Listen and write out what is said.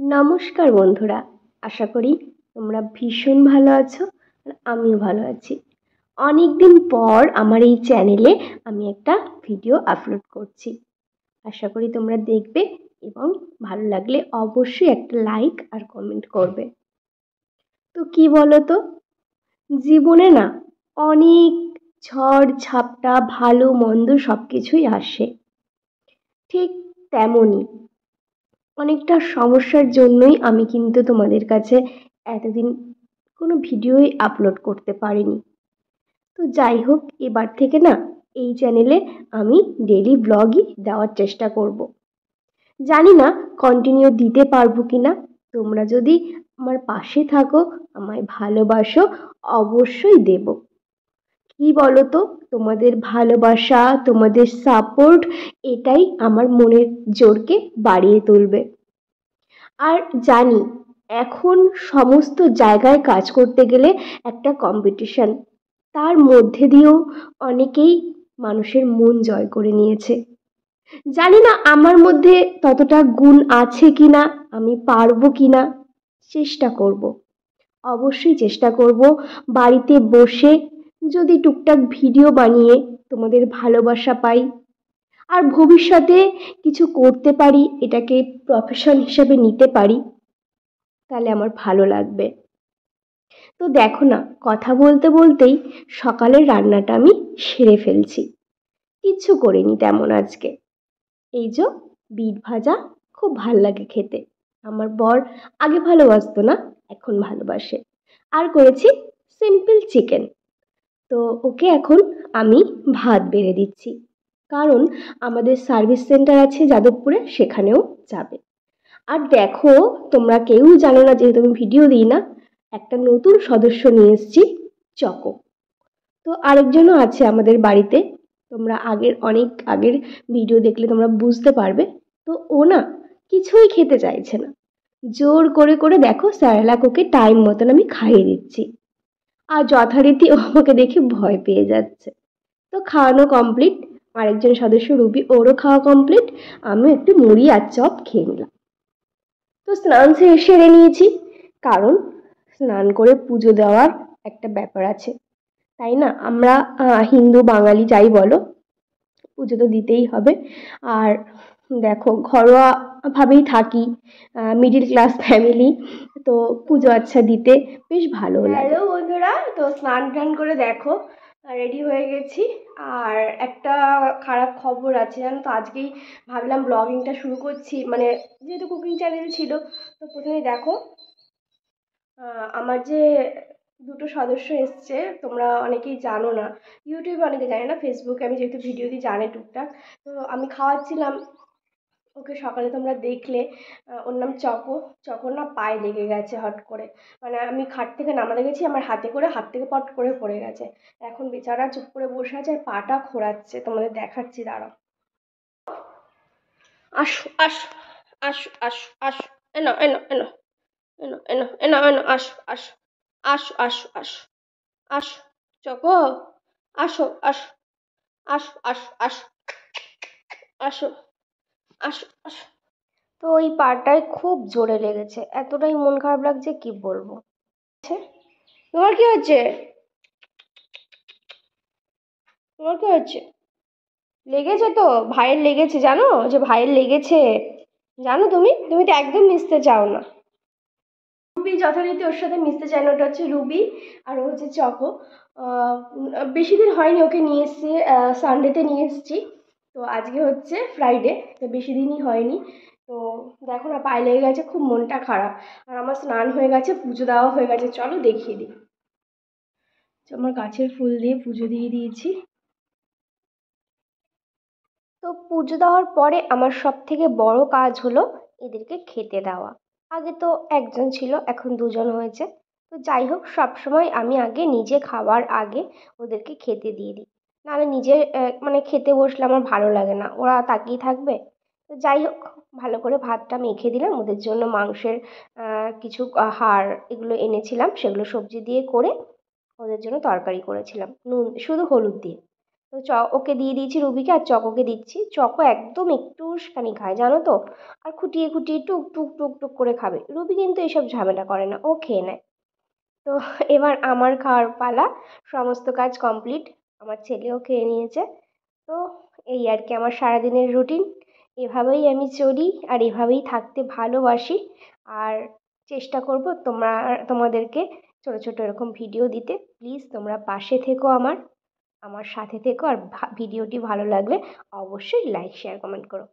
নমস্কার বন্ধুরা, আশা করি তোমরা ভীষণ ভালো আছো আর আমিও ভালো আছি। অনেক দিন পর আমার এই চ্যানেলে আমি একটা ভিডিও আপলোড করছি। আশা করি তোমরা দেখবে এবং ভালো লাগলে অবশ্যই একটা লাইক আর কমেন্ট করবে। তো কি বলো তো, জীবনে না অনেক ঝড় ঝাপটা ভালো মন্দ সব কিছুই আসে। ঠিক তেমনই অনেকটা সমস্যার জন্যই আমি কিন্তু তোমাদের কাছে এতদিন কোনো ভিডিওই আপলোড করতে পারিনি। তো যাই হোক, এবার থেকে না এই চ্যানেলে আমি ডেইলি ব্লগই দেওয়ার চেষ্টা করব। জানি না কন্টিনিউ দিতে পারবো কি না। তোমরা যদি আমার পাশে থাকো, আমায় ভালোবাসো, অবশ্যই দেব। কি বলো তো, তোমাদের ভালোবাসা, তোমাদের সাপোর্ট, এটাই আমার মনের জোরকে বাড়িয়ে তুলবে। আর জানি এখন সমস্ত জায়গায় কাজ করতে গেলে একটা কম্পিটিশন, তার মধ্যে দিয়েও অনেকেই মানুষের মন জয় করে নিয়েছে। জানি না আমার মধ্যে ততটা গুণ আছে কিনা, আমি পারবো কিনা। চেষ্টা করব, অবশ্যই চেষ্টা করব। বাড়িতে বসে যদি টুকটাক ভিডিও বানিয়ে তোমাদের ভালোবাসা পাই আর ভবিষ্যতে কিছু করতে পারি, এটাকে প্রফেশন হিসেবে নিতে পারি, তাহলে আমার ভালো লাগবে। তো দেখো না, কথা বলতে বলতেই সকালের রান্নাটা আমি সেরে ফেলছি। কিচ্ছু করিনি তেমন আজকে। এই যে বিট ভাজা, খুব ভাল লাগে খেতে। আমার বর আগে ভালোবাসতো না, এখন ভালোবাসে। আর করেছি সিম্পল চিকেন। তো ওকে এখন আমি ভাত বেড়ে দিচ্ছি, কারণ আমাদের সার্ভিস সেন্টার আছে যাদবপুরে, সেখানেও যাবে। আর দেখো, তোমরা কেউ জানো না যেহেতু আমি ভিডিও দিই না, একটা নতুন সদস্য নিয়ে এসেছি, চকো। তো আরেকজনও আছে আমাদের বাড়িতে, তোমরা অনেক আগের ভিডিও দেখলে তোমরা বুঝতে পারবে। তো ও না কিছুই খেতে চাইছে না, জোর করে করে দেখো স্যারেলাক ওকে টাইম মতন আমি খাইয়ে দিচ্ছি। আর যথারীতি ও আমাকে দেখে ভয় পেয়ে যাচ্ছে। তো খাওয়ানো কমপ্লিট, আরেকজন সদস্য রুবি, ওরও খাওয়া কমপ্লিট। আমি একটু মুড়ি আর চপ খেয়ে নিলাম। তো স্নান সেরে নিয়েছি, কারণ স্নান করে পুজো দেওয়ার একটা ব্যাপার আছে, তাই না? আমরা হিন্দু বাঙালি যাই বলো, পুজো তো দিতেই হবে। আর দেখো, ঘরোয়া ভাবেই থাকি, মিডিল ক্লাস ফ্যামিলি, তো পুজো আচ্ছা দিতে বেশ ভালো লাগে। হ্যালো বন্ধুরা, তো স্নান টান করে দেখো রেডি হয়ে গেছি। আর একটা খারাপ খবর আছে জানো তো, আজকেই ভাবলাম ব্লগিংটা শুরু করছি, মানে যেহেতু কুকিং চ্যানেল ছিল। তো প্রথমেই দেখো, আমার যে দুটো সদস্য এসছে, তোমরা অনেকেই জানো না, ইউটিউবে অনেকে জানে না, ফেসবুকে আমি যেহেতু ভিডিও দিই জানে টুকটাক। তো আমি খাওয়াচ্ছিলাম ওকে সকালে, তোমরা দেখলে। ওর নাম চকো। চকোর না পায়ে লেগে গেছে হট করে, মানে আমি খাট থেকে নামাতে গেছি, আমার হাতে করে হাত থেকে পট করে পড়ে গেছে। এখন বেচারা চুপ করে বসে আছে আর পাটা খোঁড়াচ্ছে, তোমাদের দেখাচ্ছি, দাঁড়াও। আসো আসো, আসো আসো আসো, এনো এনো এনো, এনো এনো এনো এনো, আসো আসো, আসো আসো আসো, আসো চকো, আসো আসো, আসো আসো আসো, আসো আসো আসো। তো ওই পাটায় খুব জোরে লেগেছে, এতটাই মন খারাপ লাগছে কি বলবো। তোমার কি হচ্ছে? তোমার কি হচ্ছে? লেগেছে তো, ভাইয়ের লেগেছে, জানো যে ভাইয়ের লেগেছে? জানো তুমি তুমি তো একদম মিশতে চাও না। রুবি যথারীতি ওর সাথে মিশতে চায় না, ওটা হচ্ছে রুবি। আর ও হচ্ছে চকো। বেশি দিন হয়নি ওকে নিয়ে এসছি, সানডেতে নিয়ে এসছি। তো আজকে হচ্ছে ফ্রাইডে, তো বেশি দিনই হয়নি। তো দেখো না, পায়ে লেগে গেছে, খুব মনটা খারাপ। আর আমার স্নান হয়ে গেছে, পুজো দেওয়া হয়ে গেছে, চলো দেখিয়ে দিই। আমার গাছের ফুল দিয়ে পুজো দিয়ে দিয়েছি। তো পুজো দেওয়ার পরে আমার সব থেকে বড় কাজ হলো এদেরকে খেতে দেওয়া। আগে তো একজন ছিল, এখন দুজন হয়েছে। তো যাই হোক, সবসময় আমি আগে নিজে খাওয়ার আগে ওদেরকে খেতে দিয়ে দিই, নাহলে নিজে মানে খেতে বসলে আমার ভালো লাগে না, ওরা তাকিয়ে থাকবে। তো যাই হোক, ভালো করে ভাতটা মেখে দিলাম ওদের জন্য। মাংসের কিছু হাড় এগুলো এনেছিলাম, সেগুলো সবজি দিয়ে করে ওদের জন্য তরকারি করেছিলাম, নুন শুধু হলুদ দিয়ে। তো ওকে দিয়ে দিয়েছি রুবিকে, আর চকোকে দিচ্ছি। চকো একদম একটুখানি খায় জানো তো, আর খুঁটিয়ে খুঁটিয়ে টুক টুক টুক টুক করে খাবে। রুবি কিন্তু এসব ঝামেলা করে না, ও খেয়ে নেয়। তো এবার আমার খাওয়ার পালা। সমস্ত কাজ কমপ্লিট, আমার ছেলেও খেয়ে নিয়েছে। তো এই আর কি আমার সারাদিনের রুটিন। এভাবেই আমি চলি আর এভাবেই থাকতে ভালোবাসি। আর চেষ্টা করব তোমাদেরকে ছোট ছোট এরকম ভিডিও দিতে। প্লিজ তোমরা পাশে থেকো, আমার সাথে থেকো। আর ভিডিওটি ভালো লাগলে অবশ্যই লাইক শেয়ার কমেন্ট করো।